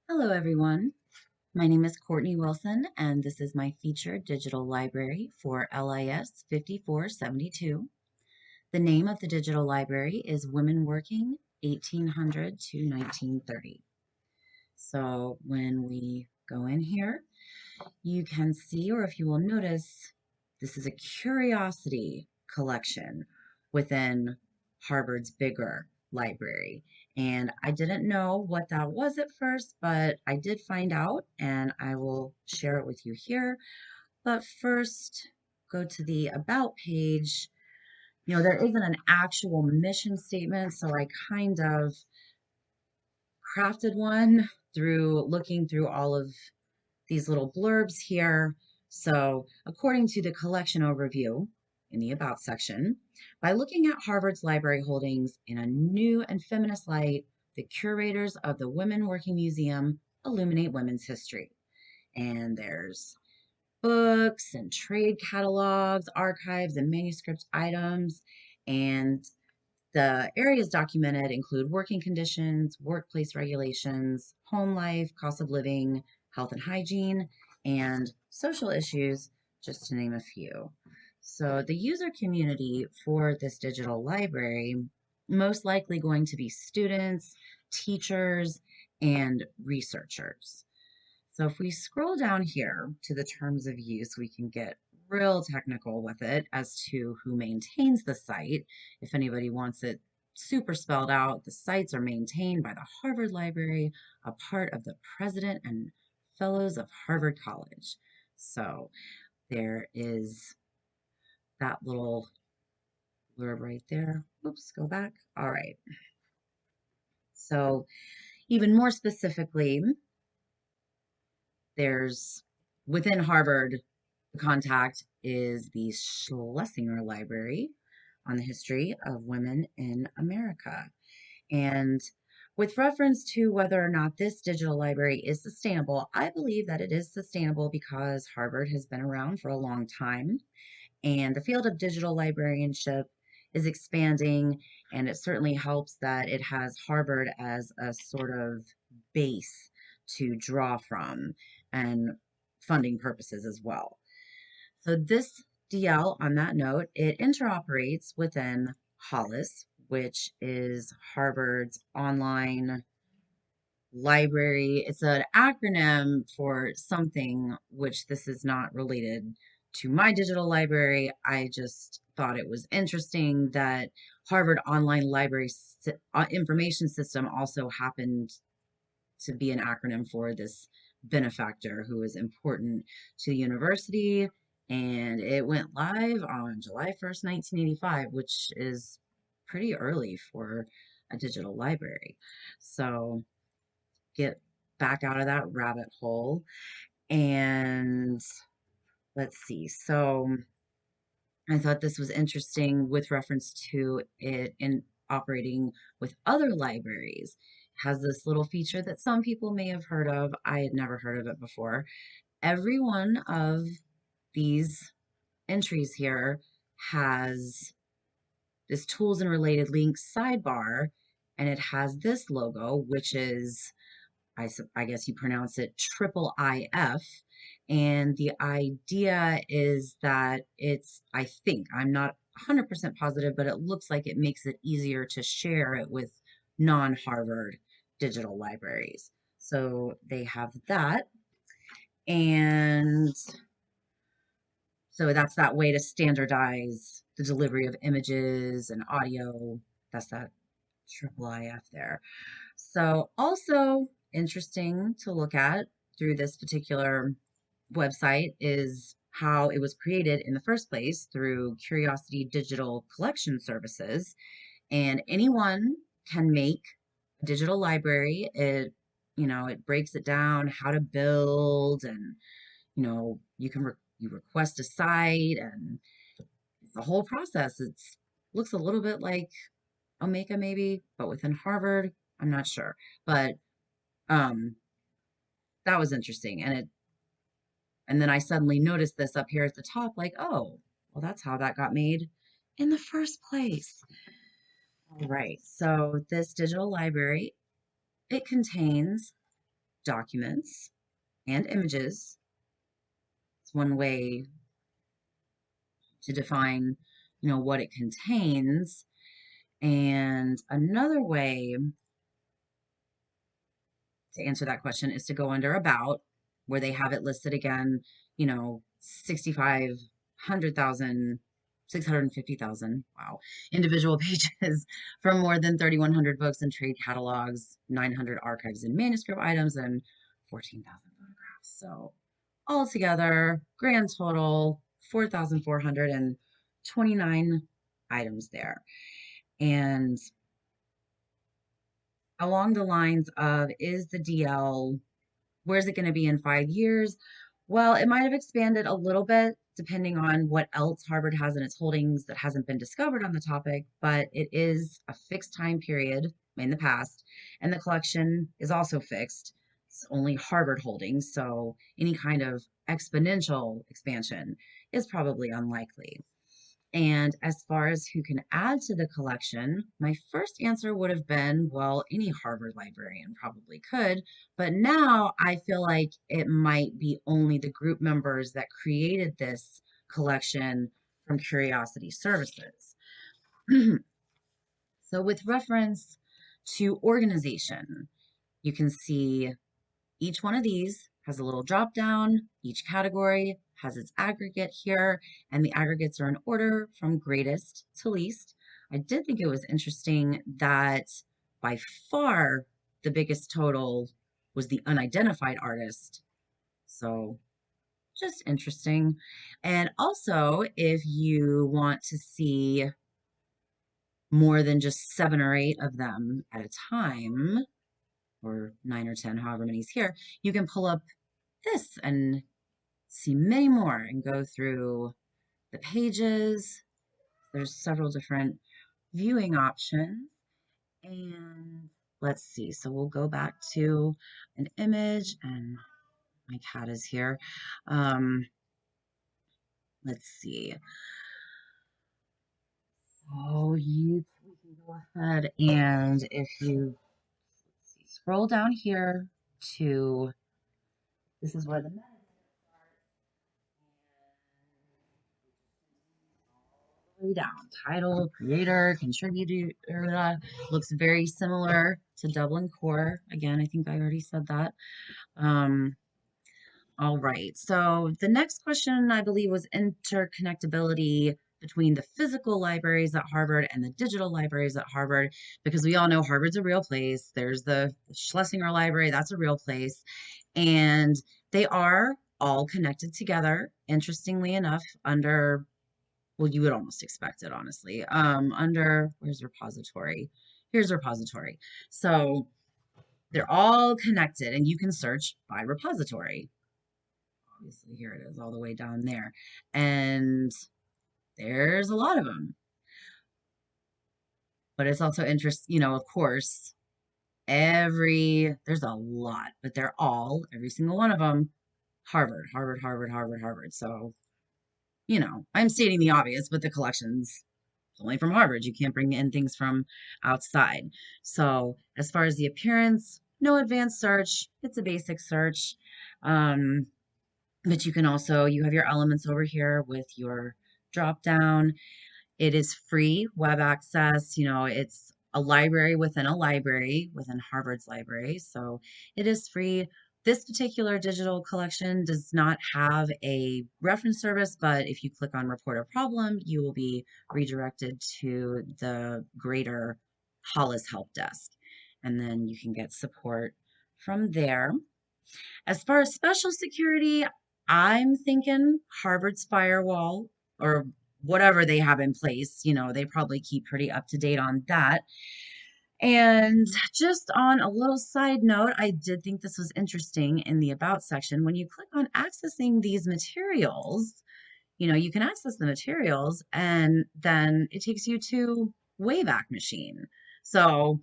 Hello, everyone. My name is Courtney Wilson, and this is my featured digital library for LIS 5472. The name of the digital library is Women Working 1800 to 1930. So when we go in here, you can see, or if you will notice, this is a curiosity collection within Harvard's bigger library. And I didn't know what that was at first, but I did find out and I will share it with you here. But first, go to the About page. There isn't an actual mission statement, so I kind of crafted one through looking through all of these little blurbs here. So, according to the collection overview in the About section, by looking at Harvard's library holdings in a new and feminist light, the curators of the Women Working Museum illuminate women's history. And there's books and trade catalogs, archives, and manuscript items. And the areas documented include working conditions, workplace regulations, home life, cost of living, health and hygiene, and social issues, just to name a few. So the user community for this digital library, most likely going to be students, teachers, and researchers. So if we scroll down here to the terms of use, we can get real technical with it as to who maintains the site. If anybody wants it super spelled out, the sites are maintained by the Harvard Library, a part of the President and Fellows of Harvard College. So there is that little blurb right there. Oops, go back. All right. So even more specifically, there's within Harvard, the contact is the Schlesinger Library on the history of women in America. And with reference to whether or not this digital library is sustainable, I believe that it is sustainable because Harvard has been around for a long time and the field of digital librarianship is expanding, and it certainly helps that it has Harvard as a sort of base to draw from and funding purposes as well. So this DL, on that note, it interoperates within Hollis, which is Harvard's online library. It's an acronym for something which this is not related to my digital library. I just thought it was interesting that Harvard Online Library Information System also happened to be an acronym for this benefactor who is important to the university. And it went live on July 1st, 1985, which is pretty early for a digital library. So get back out of that rabbit hole. And let's see. So I thought this was interesting with reference to it in operating with other libraries. It has this little feature that some people may have heard of. I had never heard of it before. Every one of these entries here has this tools and related links sidebar, and it has this logo, which is I guess you pronounce it triple IF. And the idea is that I think, I'm not 100% positive, but it looks like it makes it easier to share it with non-Harvard digital libraries. So they have that. And so that's that way to standardize the delivery of images and audio. That's that triple IF there. So also interesting to look at through this particular website is how it was created in the first place through Curiosity Digital Collection Services. And anyone can make a digital library. It breaks it down how to build, and you request a site, and it's the whole process. It's looks a little bit like Omeka maybe, but within Harvard. I'm not sure. But um, that was interesting. And then I suddenly noticed this up here at the top, like, oh, well, that's how that got made in the first place. All right. So this digital library, it contains documents and images. It's one way to define, what it contains. And another way to answer that question is to go under about, where they have it listed again, 6,500,000, 650,000, wow, individual pages from more than 3,100 books and trade catalogs, 900 archives and manuscript items, and 14,000 photographs. So altogether, grand total, 4,429 items there. And along the lines of, is the DL, where's it going to be in 5 years? Well, it might have expanded a little bit depending on what else Harvard has in its holdings that hasn't been discovered on the topic, but it is a fixed time period in the past, and the collection is also fixed. It's only Harvard holdings, so any kind of exponential expansion is probably unlikely. And as far as who can add to the collection, my first answer would have been, well, any Harvard librarian probably could. But now I feel like it might be only the group members that created this collection from Curiosity Services. So, with reference to organization, you can see each one of these has a little drop down. Each category has its aggregate here, and the aggregates are in order from greatest to least. I did think it was interesting that by far the biggest total was the unidentified artist. So just interesting. And also, if you want to see more than just 7 or 8 of them at a time, or 9 or 10, however many is here, you can pull up this and see many more and go through the pages. There's several different viewing options. And let's see. So we'll go back to an image, and my cat is here. Let's see. Oh, we can go ahead, and if you scroll down here to, this is where the way down. Title, creator, contributor, looks very similar to Dublin Core. Again, I think I already said that. Um, all right. So the next question, I believe, was interconnectability between the physical libraries at Harvard and the digital libraries at Harvard, because we all know Harvard's a real place. There's the Schlesinger Library, that's a real place. And they are all connected together, interestingly enough, under, well, you would almost expect it, honestly. Under, where's repository? Here's repository. So they're all connected, and you can search by repository. Obviously, here it is all the way down there. And there's a lot of them. But it's also interesting, of course, there's a lot, but they're all, every single one of them, Harvard, Harvard, Harvard, Harvard, Harvard. So, I'm stating the obvious, but the collection's only from Harvard. You can't bring in things from outside. So as far as the appearance, no advanced search. It's a basic search. But you can also, you have your elements over here with your drop down. It is free web access. It's a library within Harvard's library. So it is free. This particular digital collection does not have a reference service, but if you click on report a problem, you will be redirected to the greater Hollis help desk. And then you can get support from there. As far as special security, I'm thinking Harvard's firewall, or whatever they have in place. They probably keep pretty up to date on that. And just on a little side note, I did think this was interesting in the About section. When you click on accessing these materials, you can access the materials, and then it takes you to Wayback Machine. So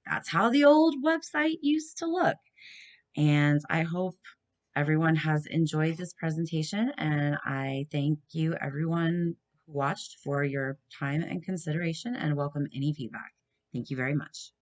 that's how the old website used to look. And I hope everyone has enjoyed this presentation, and I thank you, everyone who watched, for your time and consideration, and welcome any feedback. Thank you very much.